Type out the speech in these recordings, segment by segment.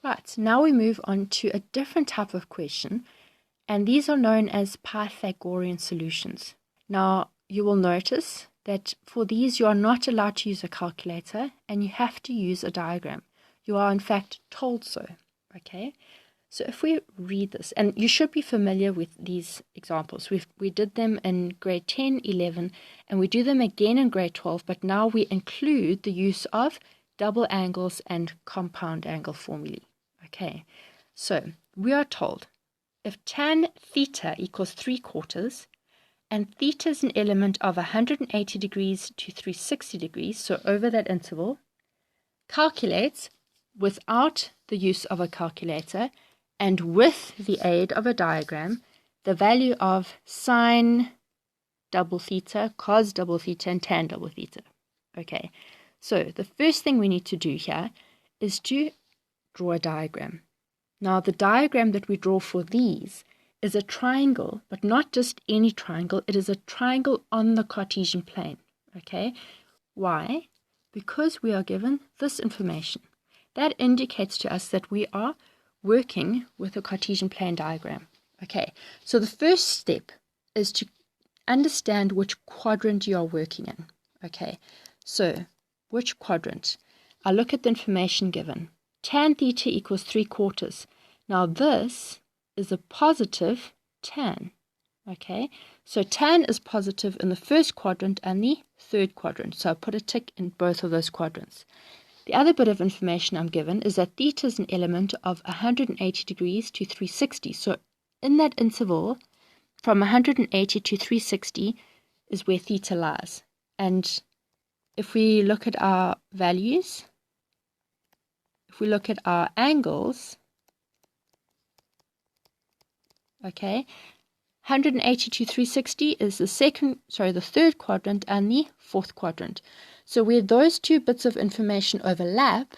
Right, now we move on to a different type of question, and these are known as Pythagorean solutions. Now, you will notice that for these you are not allowed to use a calculator and you have to use a diagram. You are in fact told so, okay? So if we read this, and you should be familiar with these examples. We did them in grade 10, 11, and we do them again in grade 12, but now we include the use of double angles and compound angle formulae. Okay, so we are told if tan theta equals 3/4 and theta is an element of 180 degrees to 360 degrees, so over that interval, calculate without the use of a calculator and with the aid of a diagram the value of sine double theta, cos double theta, and tan double theta. Okay, so the first thing we need to do here is to draw a diagram. Now, the diagram that we draw for these is a triangle, but not just any triangle. It is a triangle on the Cartesian plane. Okay, why? Because we are given this information. That indicates to us that we are working with a Cartesian plane diagram. Okay, so the first step is to understand which quadrant you are working in. Okay, so which quadrant? I look at the information given. Tan theta equals 3/4. Now this is a positive tan. Okay, so tan is positive in the first quadrant and the third quadrant. So I put a tick in both of those quadrants. The other bit of information I'm given is that theta is an element of 180 degrees to 360. So in that interval, from 180 to 360 is where theta lies. And if we look at our values, if we look at our angles, okay, 180 to 360 is the third quadrant and the fourth quadrant. So where those two bits of information overlap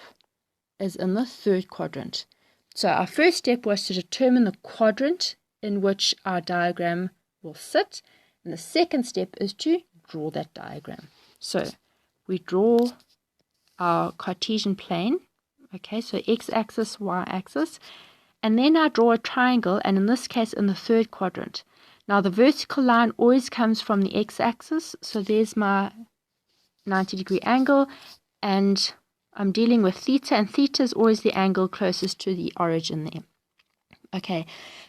is in the third quadrant. So our first step was to determine the quadrant in which our diagram will sit. And the second step is to draw that diagram. So we draw our Cartesian plane. Okay, so x-axis, y-axis. And then I draw a triangle, and in this case in the third quadrant. Now the vertical line always comes from the x-axis. So there's my 90-degree angle, and I'm dealing with theta, and theta is always the angle closest to the origin there. Okay,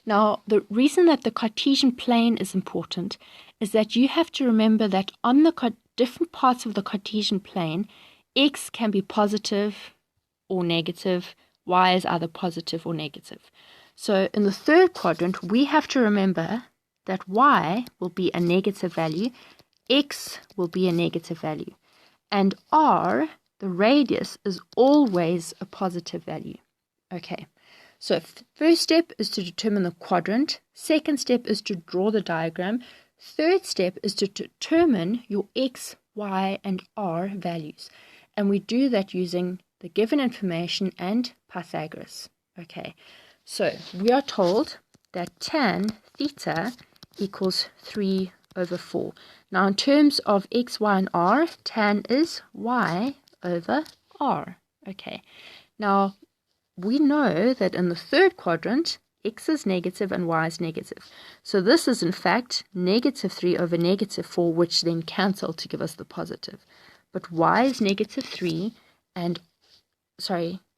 now the reason that the Cartesian plane is important is that you have to remember that on the different parts of the Cartesian plane, x can be positive or negative, y is either positive or negative. So in the third quadrant, we have to remember that y will be a negative value, x will be a negative value, and r, the radius, is always a positive value. Okay, so first step is to determine the quadrant. Second step is to draw the diagram. Third step is to determine your x, y, and r values. And we do that using the given information and Pythagoras. Okay, so we are told that tan theta equals 3/4. Now in terms of x, y, and r, tan is y/r. Okay, now we know that in the third quadrant, x is negative and y is negative. So this is in fact -3/-4, which then cancel to give us the positive. But y is -3 and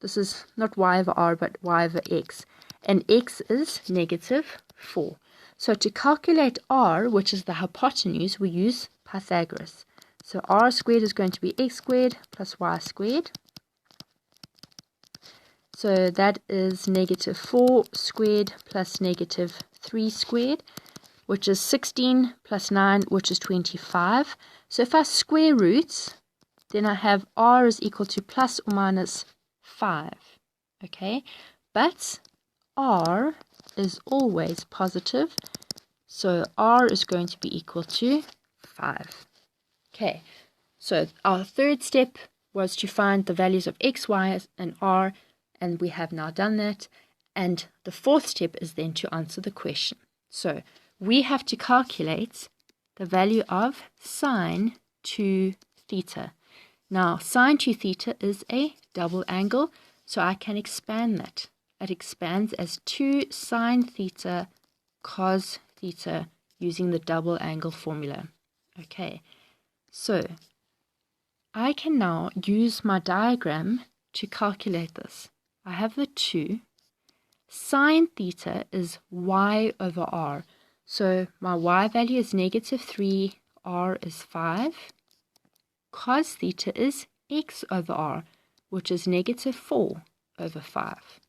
this is not y/r, but y/x. And x is -4. So to calculate r, which is the hypotenuse, we use Pythagoras. So r squared is going to be x squared plus y squared. So that is -4 squared plus -3 squared, which is 16 plus 9, which is 25. So if I square roots, then I have r is equal to plus or minus 5. Okay, but r is always positive, so r is going to be equal to 5. Okay, so our third step was to find the values of x, y, and r, and we have now done that. And the fourth step is then to answer the question. So we have to calculate the value of sine 2 theta. Now, sine 2 theta is a double angle, so I can expand that. it expands as 2 sine theta cos theta using the double angle formula. Okay, so I can now use my diagram to calculate this. I have the 2. Sine theta is y over r. So my y value is -3, r is 5. Cos theta is x over r, which is -4 over 5.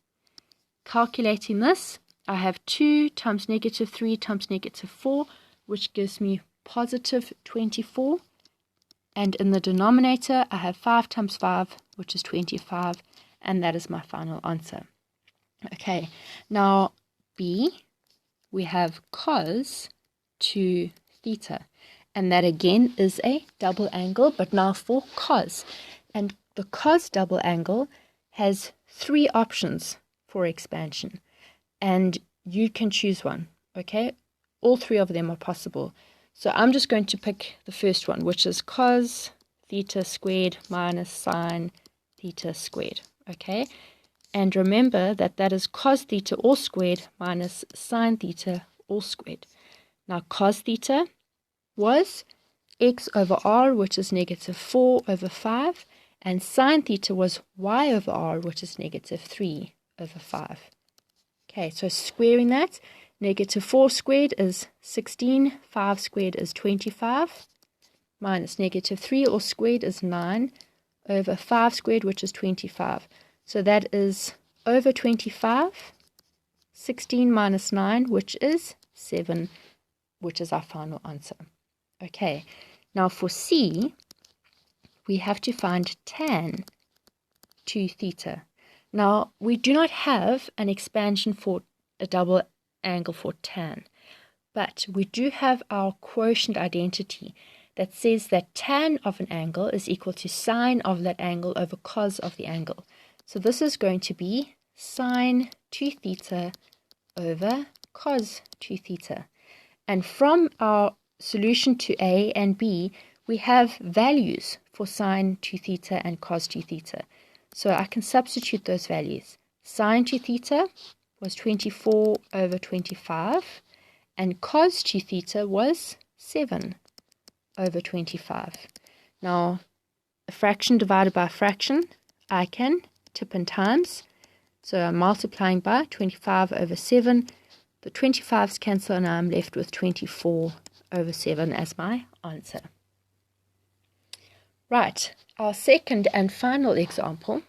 Calculating this, I have 2 times -3 times -4, which gives me positive 24. And in the denominator, I have 5 times 5, which is 25. And that is my final answer. Okay, now B, we have cos 2 theta. And that again is a double angle, but now for cos. And the cos double angle has 3 options for expansion. And you can choose one, okay? All 3 of them are possible. So I'm just going to pick the first one, which is cos theta squared minus sine theta squared, okay? And remember that that is cos theta all squared minus sine theta all squared. Now cos theta was x over r, which is -4 over 5, and sine theta was y over r, which is -3 over 5. Okay, so squaring that, -4 squared is 16, 5 squared is 25, minus -3 all squared is 9, over 5 squared, which is 25. So that is over 25, 16 minus 9, which is 7, which is our final answer. Okay, now for C, we have to find tan 2 theta. Now, we do not have an expansion for a double angle for tan, but we do have our quotient identity that says that tan of an angle is equal to sine of that angle over cos of the angle. So this is going to be sine 2 theta over cos 2 theta. And from our solution to A and B, we have values for sine 2 theta and cos 2 theta. So I can substitute those values. Sine 2 theta was 24 over 25, and cos 2 theta was 7 over 25. Now, a fraction divided by a fraction, I can tip in times. So I'm multiplying by 25 over 7. The 25's cancel, and I'm left with 24 over 7 as my answer. Right, our second and final example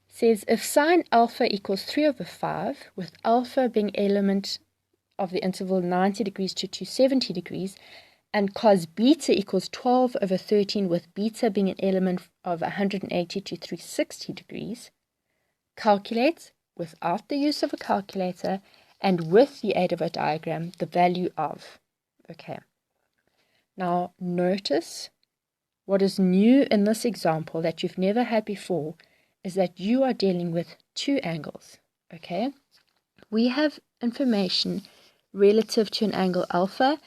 says if sine alpha equals 3 over 5, with alpha being element of the interval 90 degrees to 270 degrees, and cos beta equals 12 over 13, with beta being an element of 180 to 360 degrees, calculate, without the use of a calculator and with the aid of a diagram, the value of. Okay, now notice what is new in this example that you've never had before is that you are dealing with 2 angles. Okay, we have information relative to an angle alpha,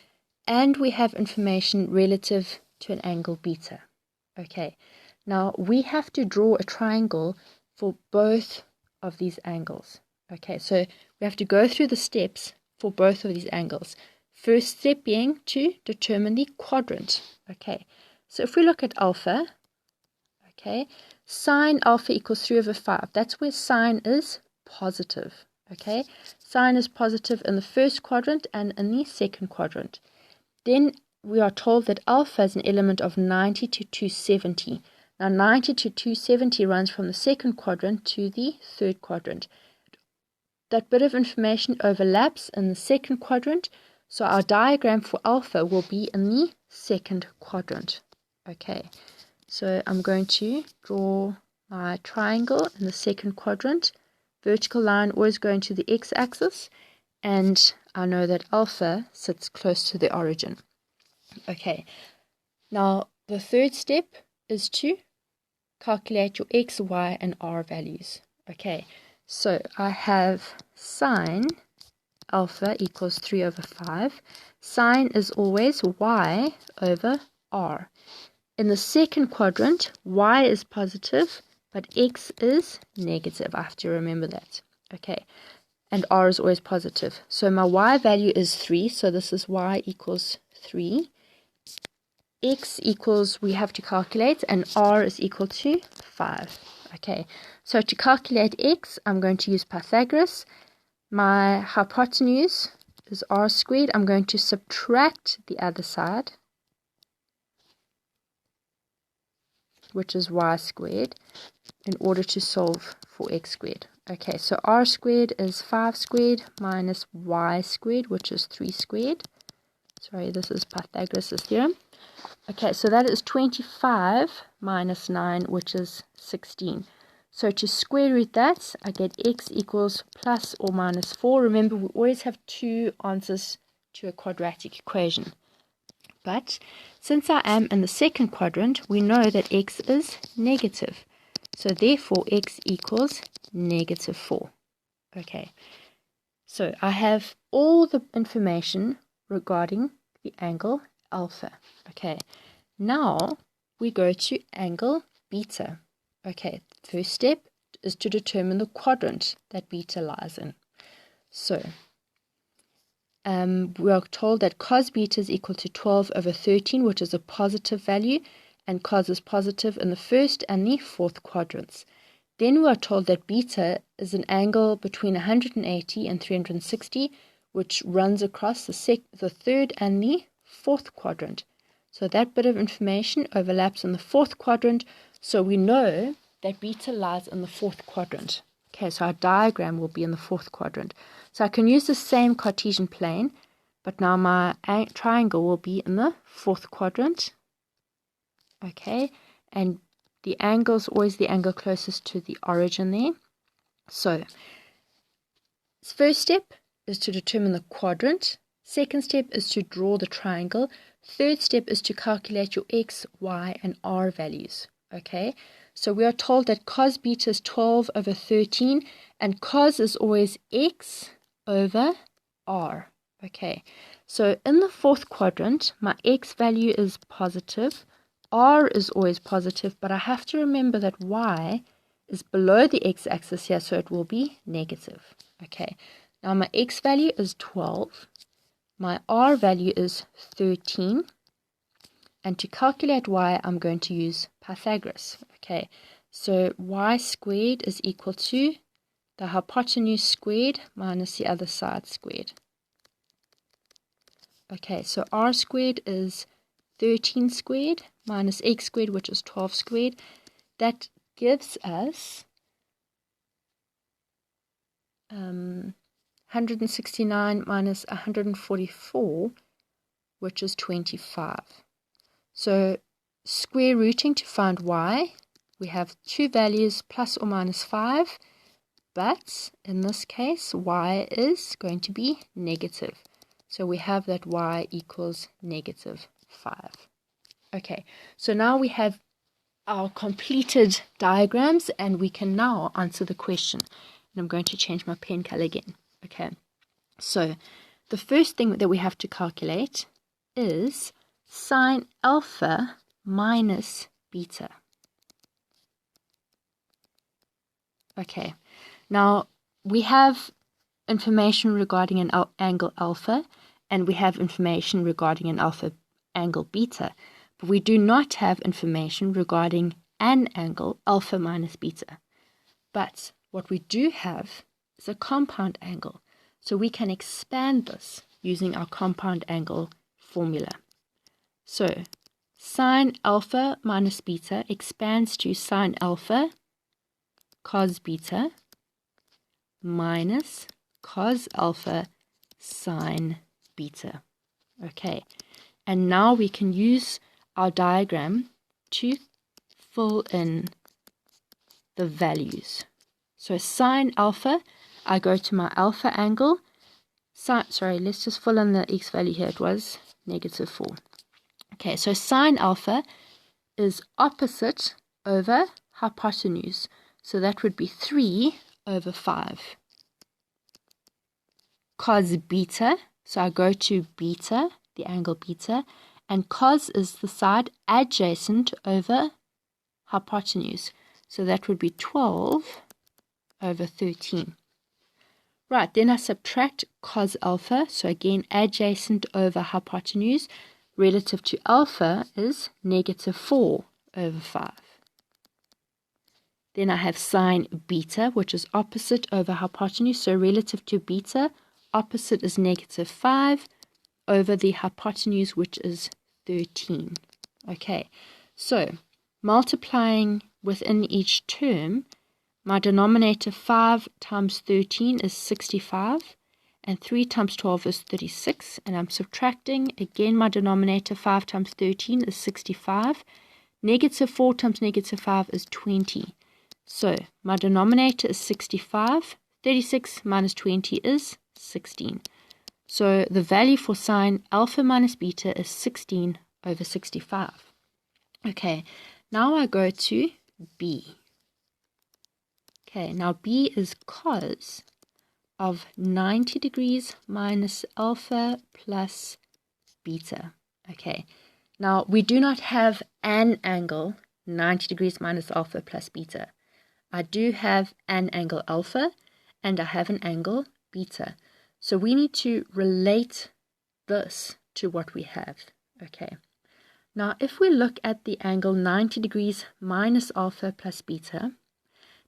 and we have information relative to an angle beta. Okay, now we have to draw a triangle for both of these angles. Okay, so we have to go through the steps for both of these angles. First step being to determine the quadrant. Okay, so if we look at alpha, okay, sine alpha equals 3 over 5. That's where sine is positive. Okay, sine is positive in the first quadrant and in the second quadrant. Then we are told that alpha is an element of 90 to 270. Now 90 to 270 runs from the second quadrant to the third quadrant. That bit of information overlaps in the second quadrant, so our diagram for alpha will be in the second quadrant. Okay, so I'm going to draw my triangle in the second quadrant. Vertical line always going to the x-axis, and I know that alpha sits close to the origin. Okay, now the third step is to calculate your x, y, and r values. Okay, so I have sine alpha equals 3 over 5. Sine is always y over r. In the second quadrant, y is positive, but x is negative. I have to remember that. Okay, and r is always positive. So my y value is 3, so this is y equals 3. X equals, we have to calculate, and r is equal to 5. Okay, so to calculate x, I'm going to use Pythagoras. My hypotenuse is r squared. I'm going to subtract the other side, which is y squared, in order to solve for x squared. Okay, so r squared is 5 squared minus y squared, which is 3 squared. Sorry, this is Pythagoras' theorem. Okay, so that is 25 minus 9, which is 16. So to square root that, I get x equals plus or minus 4. Remember, we always have two answers to a quadratic equation. But since I am in the second quadrant, we know that x is negative. So therefore, x equals negative 4. Okay, so I have all the information regarding the angle alpha. Okay, now we go to angle beta. Okay, first step is to determine the quadrant that beta lies in. So we are told that cos beta is equal to 12 over 13, which is a positive value, and cos is positive in the first and the fourth quadrants. Then we are told that beta is an angle between 180 and 360, which runs across the third and the fourth quadrant. So that bit of information overlaps in the fourth quadrant, so we know that beta lies in the fourth quadrant. Okay, so our diagram will be in the fourth quadrant. So I can use the same Cartesian plane, but now my triangle will be in the fourth quadrant. Okay, and the angle is always the angle closest to the origin there. So first step is to determine the quadrant. Second step is to draw the triangle. Third step is to calculate your x, y, and r values. Okay, so we are told that cos beta is 12 over 13, and cos is always x over r. Okay, so in the fourth quadrant, my x value is positive, r is always positive, but I have to remember that y is below the x-axis here, so it will be negative. Okay, now my x value is 12. My r value is 13, and to calculate y, I'm going to use Pythagoras. Okay, so y squared is equal to the hypotenuse squared minus the other side squared. Okay, so r squared is 13 squared minus x squared, which is 12 squared. That gives us 169 minus 144, which is 25. So square rooting to find y, we have two values, plus or minus 5, but in this case, y is going to be negative. So we have that y equals negative 5. Okay, so now we have our completed diagrams, and we can now answer the question. And I'm going to change my pen color again. Okay, so the first thing that we have to calculate is sine alpha minus beta. Okay, now we have information regarding an angle alpha, and we have information regarding an angle beta, but we do not have information regarding an angle alpha minus beta. But what we do have is a compound angle, so we can expand this using our compound angle formula. So sine alpha minus beta expands to sine alpha cos beta minus cos alpha sine beta. Okay, and now we can use our diagram to fill in the values. So sine alpha, I go to my alpha angle. Sorry, let's just fill in the x value here. It was negative 4. Okay, so sine alpha is opposite over hypotenuse. So that would be 3 over 5. Cos beta, so I go to beta, the angle beta, and cos is the side adjacent over hypotenuse. So that would be 12 over 13. Right, then I subtract cos alpha. So again, adjacent over hypotenuse relative to alpha is -4 over 5. Then I have sine beta, which is opposite over hypotenuse. So relative to beta, opposite is -5 over the hypotenuse, which is 13. Okay, so multiplying within each term, my denominator 5 times 13 is 65, and 3 times 12 is 36, and I'm subtracting. Again, my denominator 5 times 13 is 65. -4 times -5 is 20. So my denominator is 65. 36 minus 20 is 16. So the value for sine alpha minus beta is 16 over 65. Okay, now I go to B. Okay, now B is cos of 90 degrees minus alpha plus beta. Okay, now we do not have an angle 90 degrees minus alpha plus beta. I do have an angle alpha and I have an angle beta. So we need to relate this to what we have. Okay, now if we look at the angle 90 degrees minus alpha plus beta,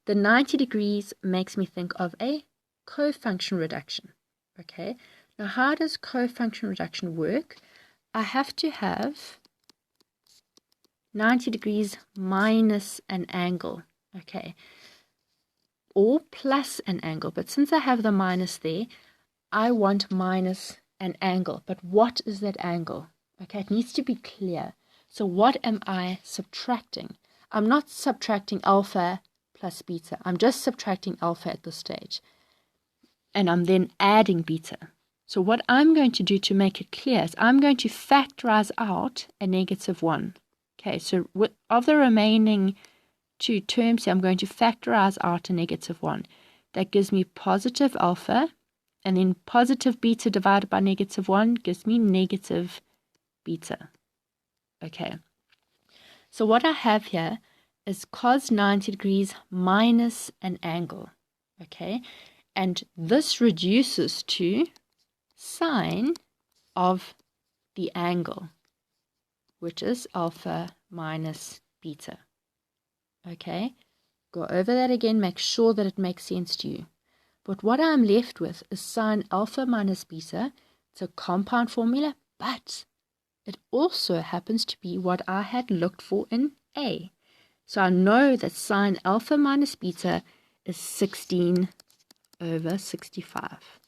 the 90 degrees makes me think of a cofunction reduction. Okay, now how does cofunction reduction work? I have to have 90 degrees minus an angle, okay, or plus an angle. But since I have the minus there, I want minus an angle. But what is that angle? Okay, it needs to be clear. So what am I subtracting? I'm not subtracting alpha plus beta. I'm just subtracting alpha at this stage. And I'm then adding beta. So what I'm going to do to make it clear is I'm going to factorize out a -1. Okay, so of the remaining two terms here, I'm going to factorize out a -1. That gives me positive alpha, and then positive beta divided by -1 gives me negative beta. Okay, so what I have here is cos 90 degrees minus an angle. Okay, and this reduces to sine of the angle, which is alpha minus beta. Okay, go over that again, make sure that it makes sense to you. But what I'm left with is sine alpha minus beta. It's a compound formula, but it also happens to be what I had looked for in A. So I know that sine alpha minus beta is 16 over 65.